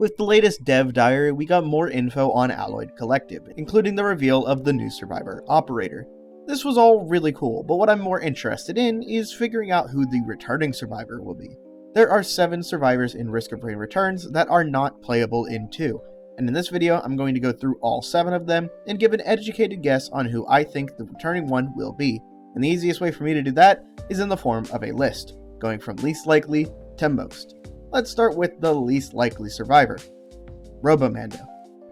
With the latest dev diary, we got more info on Alloyed Collective, including the reveal of the new survivor, Operator. This was all really cool, but what I'm more interested in is figuring out who the returning survivor will be. There are 7 survivors in Risk of Rain Returns that are not playable in 2, and in this video I'm going to go through all 7 of them and give an educated guess on who I think the returning one will be, and the easiest way for me to do that is in the form of a list, going from least likely to most. Let's start with the least likely survivor, Robo Mando.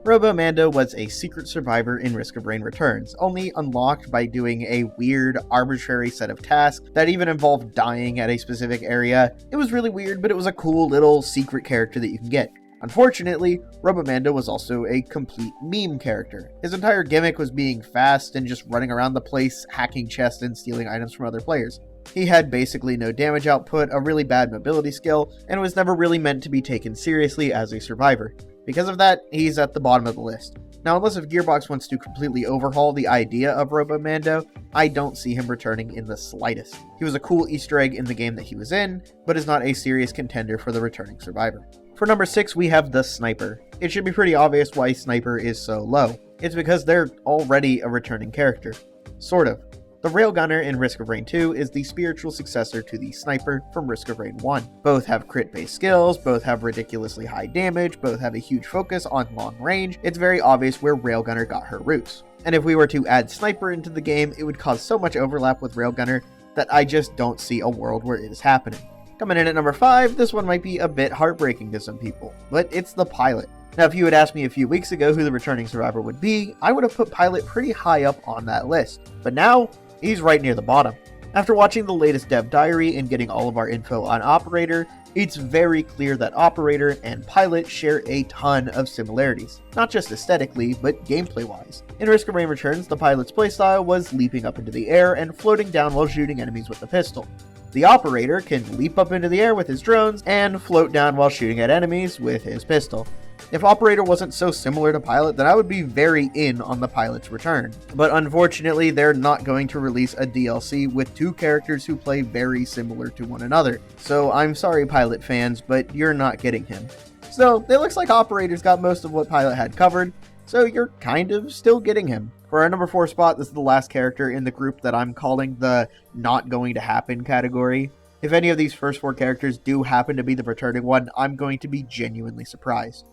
Robo Mando was a secret survivor in Risk of Rain Returns, only unlocked by doing a weird, arbitrary set of tasks that even involved dying at a specific area. It was really weird, but it was a cool little secret character that you can get. Unfortunately, Robo Mando was also a complete meme character. His entire gimmick was being fast and just running around the place, hacking chests and stealing items from other players. He had basically no damage output, a really bad mobility skill, and was never really meant to be taken seriously as a survivor. Because of that, he's at the bottom of the list. Now, unless if Gearbox wants to completely overhaul the idea of Robo Mando, I don't see him returning in the slightest. He was a cool Easter egg in the game that he was in, but is not a serious contender for the returning survivor. For number 6, we have the Sniper. It should be pretty obvious why Sniper is so low. It's because they're already a returning character. Sort of. The Railgunner in Risk of Rain 2 is the spiritual successor to the Sniper from Risk of Rain 1. Both have crit-based skills, both have ridiculously high damage, both have a huge focus on long range. It's very obvious where Railgunner got her roots. And if we were to add Sniper into the game, it would cause so much overlap with Railgunner that I just don't see a world where it is happening. Coming in at number 5, this one might be a bit heartbreaking to some people, but it's the Pilot. Now, if you had asked me a few weeks ago who the returning survivor would be, I would have put Pilot pretty high up on that list. But now, he's right near the bottom. After watching the latest dev diary and getting all of our info on Operator, it's very clear that Operator and Pilot share a ton of similarities, not just aesthetically, but gameplay-wise. In Risk of Rain Returns, the Pilot's playstyle was leaping up into the air and floating down while shooting enemies with a pistol. The Operator can leap up into the air with his drones and float down while shooting at enemies with his pistol. If Operator wasn't so similar to Pilot, then I would be very in on the Pilot's return. But unfortunately, they're not going to release a DLC with 2 characters who play very similar to one another. So I'm sorry, Pilot fans, but you're not getting him. So it looks like Operator's got most of what Pilot had covered, so you're kind of still getting him. For our number 4 spot, this is the last character in the group that I'm calling the not going to happen category. If any of these first 4 characters do happen to be the returning one, I'm going to be genuinely surprised.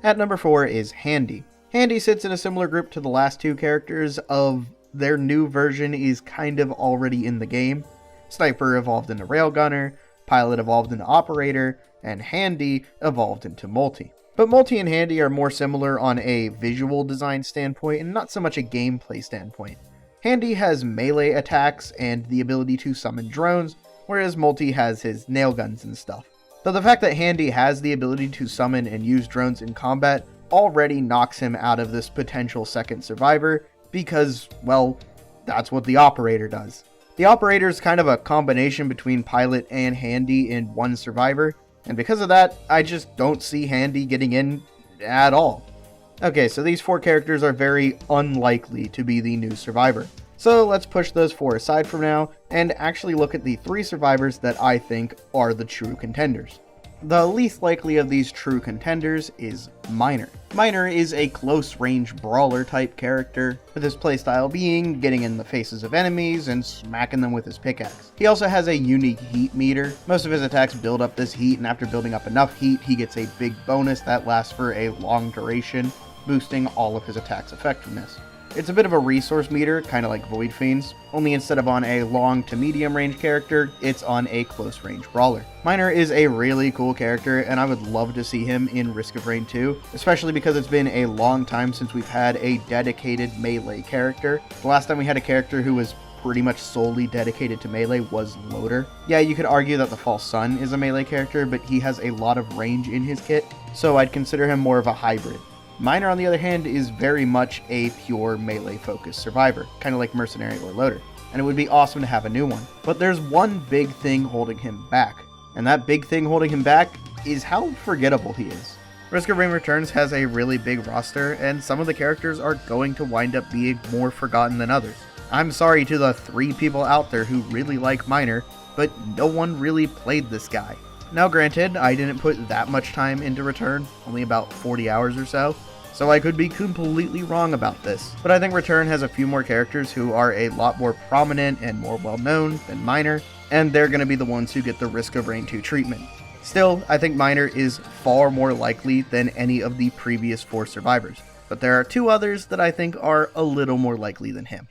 At number 4 is Handy. Handy sits in a similar group to the last 2 characters of their new version is kind of already in the game. Sniper evolved into Railgunner, Pilot evolved into Operator, and Handy evolved into Multi. But Multi and Handy are more similar on a visual design standpoint and not so much a gameplay standpoint. Handy has melee attacks and the ability to summon drones, whereas Multi has his nail guns and stuff. Though the fact that Handy has the ability to summon and use drones in combat already knocks him out of this potential second survivor because, well, that's what the Operator does. The Operator is kind of a combination between Pilot and Handy in one survivor, and because of that, I just don't see Handy getting in at all. Okay, so these 4 characters are very unlikely to be the new survivor. So let's push those 4 aside for now and actually look at the 3 survivors that I think are the true contenders. The least likely of these true contenders is Miner. Miner is a close-range brawler type character, with his playstyle being getting in the faces of enemies and smacking them with his pickaxe. He also has a unique heat meter. Most of his attacks build up this heat, and after building up enough heat, he gets a big bonus that lasts for a long duration, boosting all of his attacks' effectiveness. It's a bit of a resource meter, kind of like Void Fiends, only instead of on a long to medium range character, it's on a close range brawler. Miner is a really cool character, and I would love to see him in Risk of Rain 2, especially because it's been a long time since we've had a dedicated melee character. The last time we had a character who was pretty much solely dedicated to melee was Loader. Yeah, you could argue that the False Sun is a melee character, but he has a lot of range in his kit, so I'd consider him more of a hybrid. Miner, on the other hand, is very much a pure melee-focused survivor, kind of like Mercenary or Loader, and it would be awesome to have a new one. But there's one big thing holding him back, and that big thing holding him back is how forgettable he is. Risk of Rain Returns has a really big roster, and some of the characters are going to wind up being more forgotten than others. I'm sorry to the 3 people out there who really like Miner, but no one really played this guy. Now granted, I didn't put that much time into Return, only about 40 hours or so I could be completely wrong about this. But I think Return has a few more characters who are a lot more prominent and more well known than Miner, and they're going to be the ones who get the Risk of Rain 2 treatment. Still, I think Miner is far more likely than any of the previous 4 survivors, but there are 2 others that I think are a little more likely than him.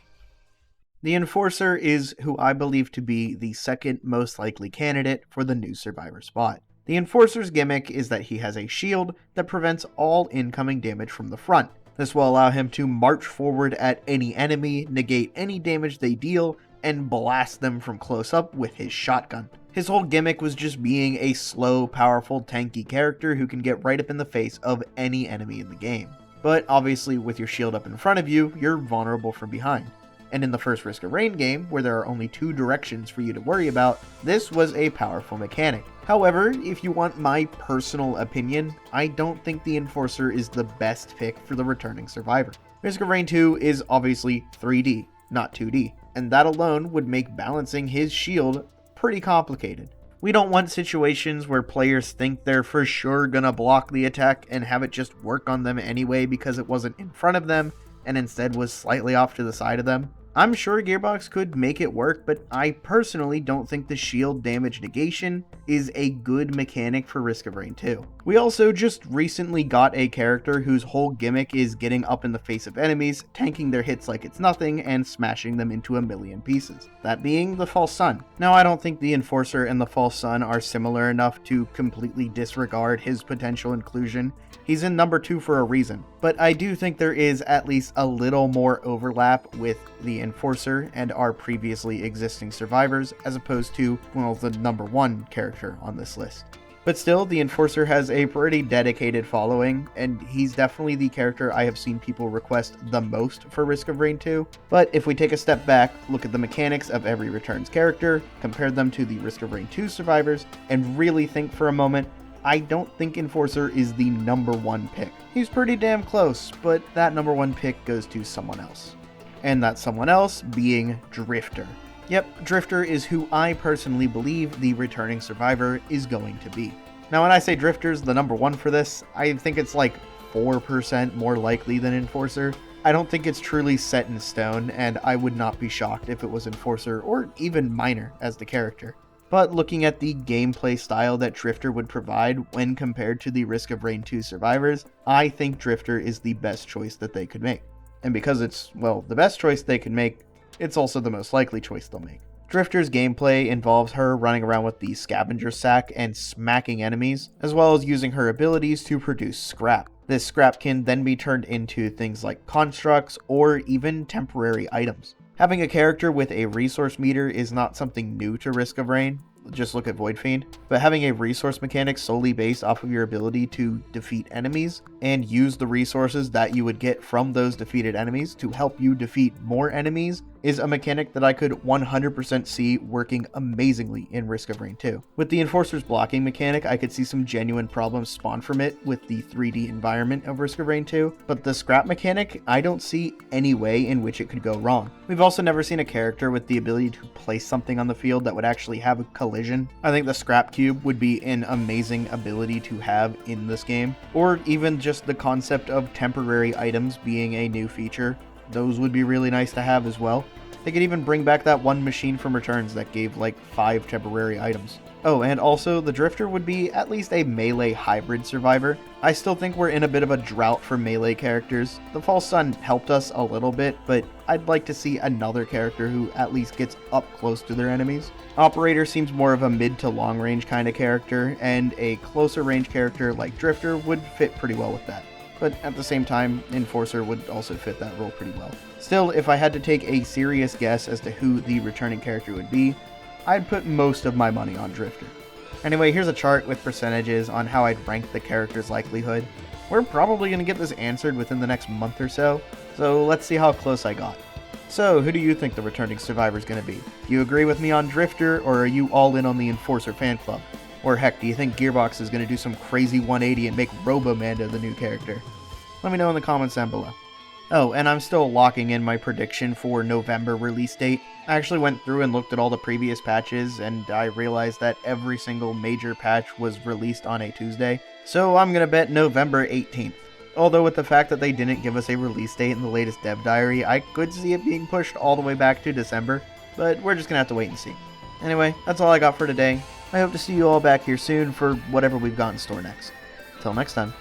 The Enforcer is who I believe to be the second most likely candidate for the new survivor spot. The Enforcer's gimmick is that he has a shield that prevents all incoming damage from the front. This will allow him to march forward at any enemy, negate any damage they deal, and blast them from close up with his shotgun. His whole gimmick was just being a slow, powerful, tanky character who can get right up in the face of any enemy in the game. But obviously with your shield up in front of you, you're vulnerable from behind. And in the first Risk of Rain game, where there are only 2 directions for you to worry about, this was a powerful mechanic. However, if you want my personal opinion, I don't think the Enforcer is the best pick for the returning survivor. Risk of Rain 2 is obviously 3D, not 2D, and that alone would make balancing his shield pretty complicated. We don't want situations where players think they're for sure gonna block the attack and have it just work on them anyway because it wasn't in front of them and instead was slightly off to the side of them. I'm sure Gearbox could make it work, but I personally don't think the shield damage negation is a good mechanic for Risk of Rain 2. We also just recently got a character whose whole gimmick is getting up in the face of enemies, tanking their hits like it's nothing, and smashing them into a million pieces. That being the False Sun. Now, I don't think the Enforcer and the False Sun are similar enough to completely disregard his potential inclusion. He's in number 2 for a reason, but I do think there is at least a little more overlap with the Enforcer and our previously existing survivors as opposed to, well, the number 1 character on this list. But still, the Enforcer has a pretty dedicated following, and he's definitely the character I have seen people request the most for Risk of Rain 2. But if we take a step back, look at the mechanics of every Returns character, compare them to the Risk of Rain 2 survivors, and really think for a moment, I don't think Enforcer is the number 1 pick. He's pretty damn close, but that number 1 pick goes to someone else. And that someone else being Drifter. Yep, Drifter is who I personally believe the returning survivor is going to be. Now when I say Drifter's the number 1 for this, I think it's like 4% more likely than Enforcer. I don't think it's truly set in stone, and I would not be shocked if it was Enforcer or even Miner as the character. But looking at the gameplay style that Drifter would provide when compared to the Risk of Rain 2 survivors, I think Drifter is the best choice that they could make. And because it's, well, the best choice they could make, it's also the most likely choice they'll make. Drifter's gameplay involves her running around with the scavenger sack and smacking enemies, as well as using her abilities to produce scrap. This scrap can then be turned into things like constructs or even temporary items. Having a character with a resource meter is not something new to Risk of Rain, just look at Void Fiend, but having a resource mechanic solely based off of your ability to defeat enemies and use the resources that you would get from those defeated enemies to help you defeat more enemies is a mechanic that I could 100% see working amazingly in Risk of Rain 2. With the Enforcer's blocking mechanic, I could see some genuine problems spawn from it with the 3D environment of Risk of Rain 2, but the scrap mechanic, I don't see any way in which it could go wrong. We've also never seen a character with the ability to place something on the field that would actually have a collision. I think the scrap cube would be an amazing ability to have in this game, or even just the concept of temporary items being a new feature. Those would be really nice to have as well. They could even bring back that one machine from Returns that gave like 5 temporary items. Oh, and also the Drifter would be at least a melee hybrid survivor. I still think we're in a bit of a drought for melee characters. The False Sun helped us a little bit, but I'd like to see another character who at least gets up close to their enemies. Operator seems more of a mid to long range kind of character, and a closer range character like Drifter would fit pretty well with that. But at the same time, Enforcer would also fit that role pretty well. Still, if I had to take a serious guess as to who the returning character would be, I'd put most of my money on Drifter. Anyway, here's a chart with percentages on how I'd rank the character's likelihood. We're probably going to get this answered within the next month or so let's see how close I got. So, who do you think the returning survivor is going to be? Do you agree with me on Drifter, or are you all in on the Enforcer fan club? Or heck, do you think Gearbox is going to do some crazy 180 and make Robo Mando the new character? Let me know in the comments down below. Oh, and I'm still locking in my prediction for November release date. I actually went through and looked at all the previous patches, and I realized that every single major patch was released on a Tuesday, so I'm gonna bet November 18th. Although with the fact that they didn't give us a release date in the latest dev diary, I could see it being pushed all the way back to December, but we're just gonna have to wait and see. Anyway, that's all I got for today. I hope to see you all back here soon for whatever we've got in store next. Till next time.